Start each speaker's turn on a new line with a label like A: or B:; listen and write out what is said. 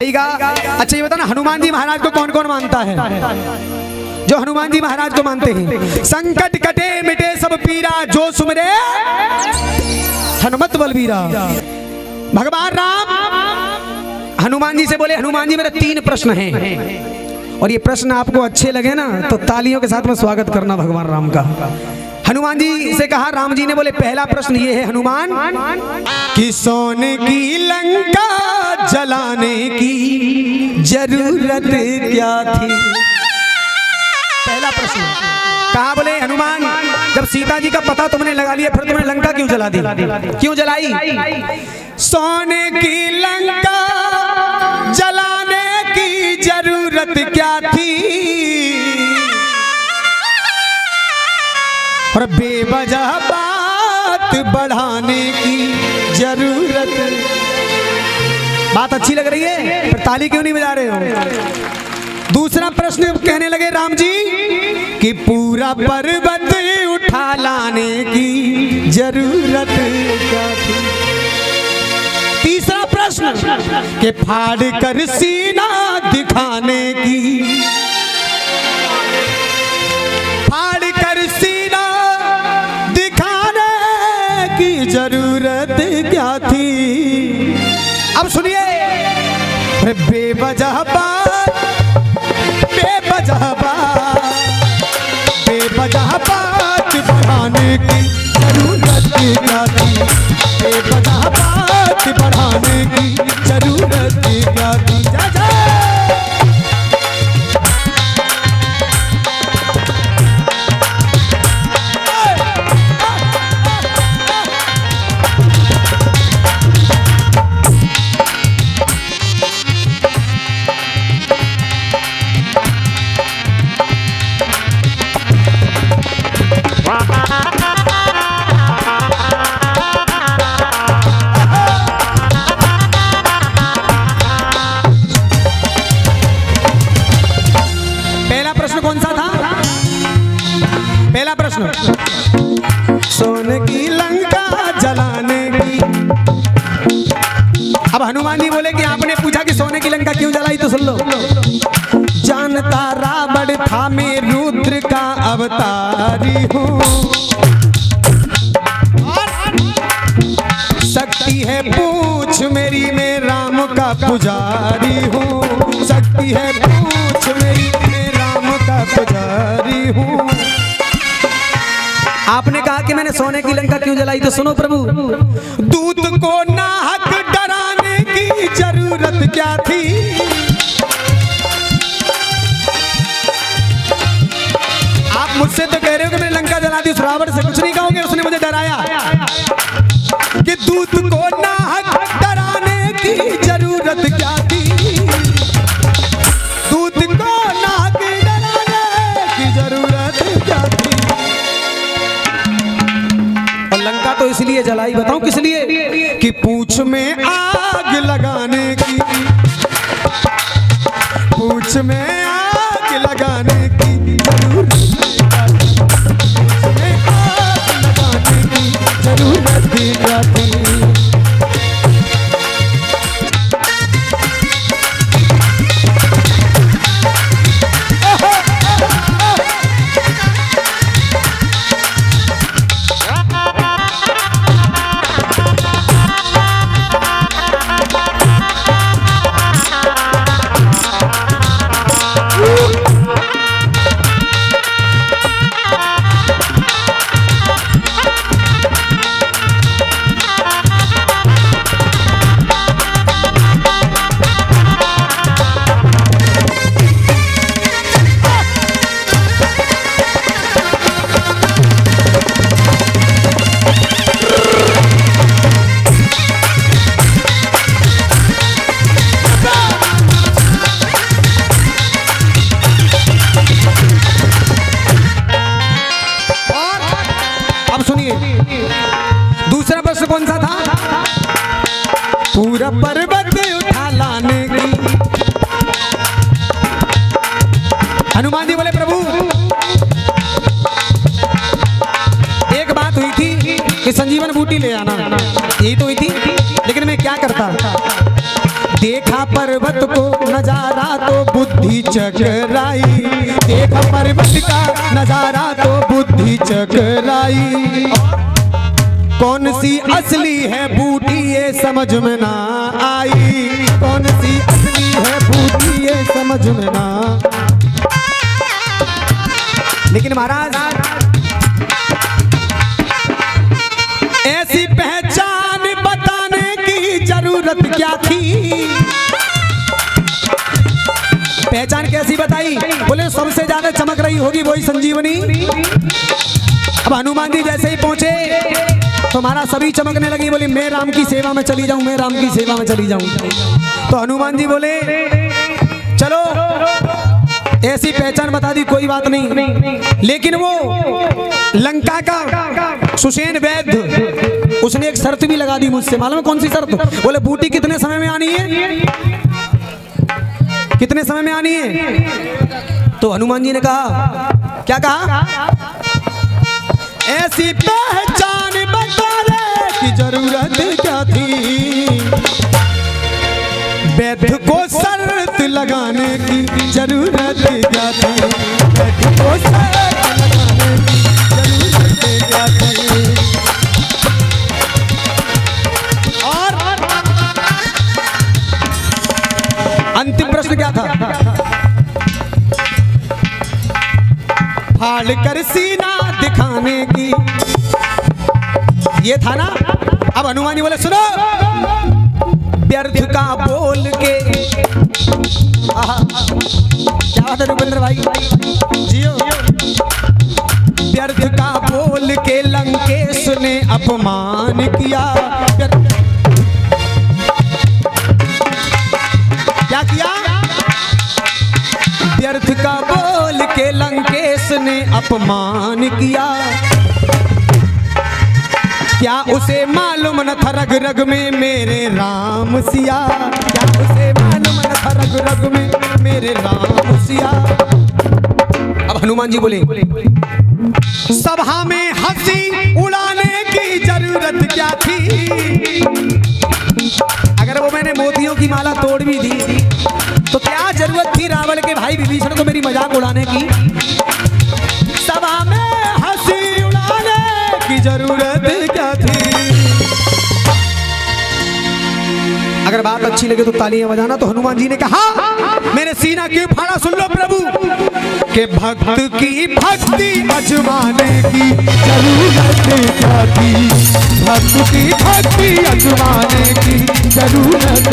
A: भाई का अच्छा ये बता ना, हनुमान जी महाराज को कौन कौन मानता है? जो हनुमान जी महाराज को मानते हैं, संकट कटे मिटे सब पीरा, जो सुमरे हनुमत बलबीरा। भगवान राम हनुमान जी से बोले, हनुमान जी मेरे 3 प्रश्न हैं, और ये प्रश्न आपको अच्छे लगे ना तो तालियों के साथ में स्वागत करना भगवान राम का। हनुमान जी से कहा, राम जी ने बोले पहला प्रश्न ये है हनुमान, कि सोने की लंका जलाने की जरूरत क्या थी? पहला प्रश्न। कहा बोले हनुमान, जब सीता जी का पता तुमने लगा लिया फिर तुमने लंका क्यों जला दी? क्यों जलाई? सोने की लंका जलाने की जरूरत क्या थी, और बेवजह बात बढ़ाने की जरूरत। बात अच्छी लग रही है, फिर ताली क्यों नहीं बजा रहे हो? दूसरा प्रश्न कहने लगे राम जी, कि पूरा पर्वत उठा लाने की जरूरत क्या थी? तीसरा प्रश्न, कि फाड़ कर सीना दिखाने की, फाड़ कर सीना दिखाने की जरूरत क्या थी? अब सुनिए, बेवजह बात, बेवजह बात, बेवजह बात बढ़ाने की जरूरत क्या थी? बेवजह बात बढ़ाने की जरूरत क्या थी? जा जा। सोने की लंका जलाने की। अब हनुमान जी बोले कि आपने पूछा कि सोने की लंका क्यों जलाई, तो सुन लो। जानता रावण था मैं रुद्र का अवतारी हूँ, शक्ति है पूछ मेरी मैं राम का पुजारी हूँ, शक्ति है पूछ मेरी मैं राम का पुजारी हूँ। आपने कहा कि मैंने सोने की लंका क्यों जलाई, तो सुनो प्रभु, दूत को नाहक डराने की जरूरत क्या थी? आप मुझसे तो कह रहे हो कि मैंने लंका जला दी, उस रावण से कुछ नहीं कहोगे उसने मुझे डराया? कि दूत को नाहक डराने की जरूरत क्या थी? दूत को नाहक डराने की जरूरत क्या थी? लंका तो इसलिए जलाई, बताऊं किस लिए? कि पूछ में आग लगाने की, पूछ में आग लगाने की जरूरत, पूछ में आग लगाने की जरूरत क्या थी? दूसरा प्रश्न कौन सा था? पूरा पर्वत उठा लाने की। हनुमान जी बोले प्रभु एक बात हुई थी कि संजीवन बूटी ले आना, यही तो हुई थी, लेकिन मैं क्या करता? देखा पर्वत को नजारा तो बुद्धि चकराई, देखा पर्वत का नजारा तो बुद्धि चकराई। कौन सी असली है बूटी ये समझ में ना आई, कौन सी असली है बूटी ये समझ में ना। लेकिन महाराज ऐसी पहचान बताने की जरूरत क्या थी। पहचान कैसी बताई, बोले सबसे ज्यादा चमक रही होगी वही संजीवनी। अब हनुमान जी जैसे ही पहुंचे तो महाराज सभी चमकने लगी, बोली मैं राम की सेवा में चली जाऊं, मैं राम की सेवा में चली जाऊं। तो हनुमान जी बोले चलो ऐसी पहचान बता दी, कोई बात नहीं। लेकिन वो लंका का सुषेण वैद्य उसने एक शर्त भी लगा दी मुझसे, मालूम है कौन सी शर्त? बोले बूटी कितने समय में आनी है, कितने समय में आनी है? तो हनुमान जी ने कहा, क्या कहा? ऐसी पहचान बताने की जरूरत क्या थी, वैद्य को शर्त लगाने की जरूरत क्या थी, वैद्य को शर्त लगाने की जरूरत क्या थी। और अंतिम प्रश्न क्या था? फाड़ कर सीना दिखाने की, ये था ना। अब हनुमान जी बोले सुनो, व्यर्थ का बोल के, क्या बात है रुपेंद्र भाई जियो। व्यर्थ का बोल के लंकेश ने अपमान किया, क्या किया? व्यर्थ का बोल के लंकेश ने अपमान किया। क्या उसे मालूम न था रग रग में मेरे राम सिया, क्या उसे मालूम न था रग रग में मेरे राम सिया। अब हनुमान जी बोले सभा में हंसी उड़ाने की जरूरत क्या थी। अगर वो मैंने मोतियों की माला तोड़ भी दी तो क्या जरूरत थी रावण के भाई विभीषण को मेरी मजाक उड़ाने की। सभा में हंसी उड़ाने की जरूरत क्या थी। अगर बात अच्छी लगे तो तालियां बजाना। तो हनुमान जी ने कहा मेरे सीना क्यों फाड़ा, सुन लो प्रभु, के भक्त की भक्ति अजमाने की जरूरत क्या थी, भक्त की भक्ति अजमाने की जरूरत।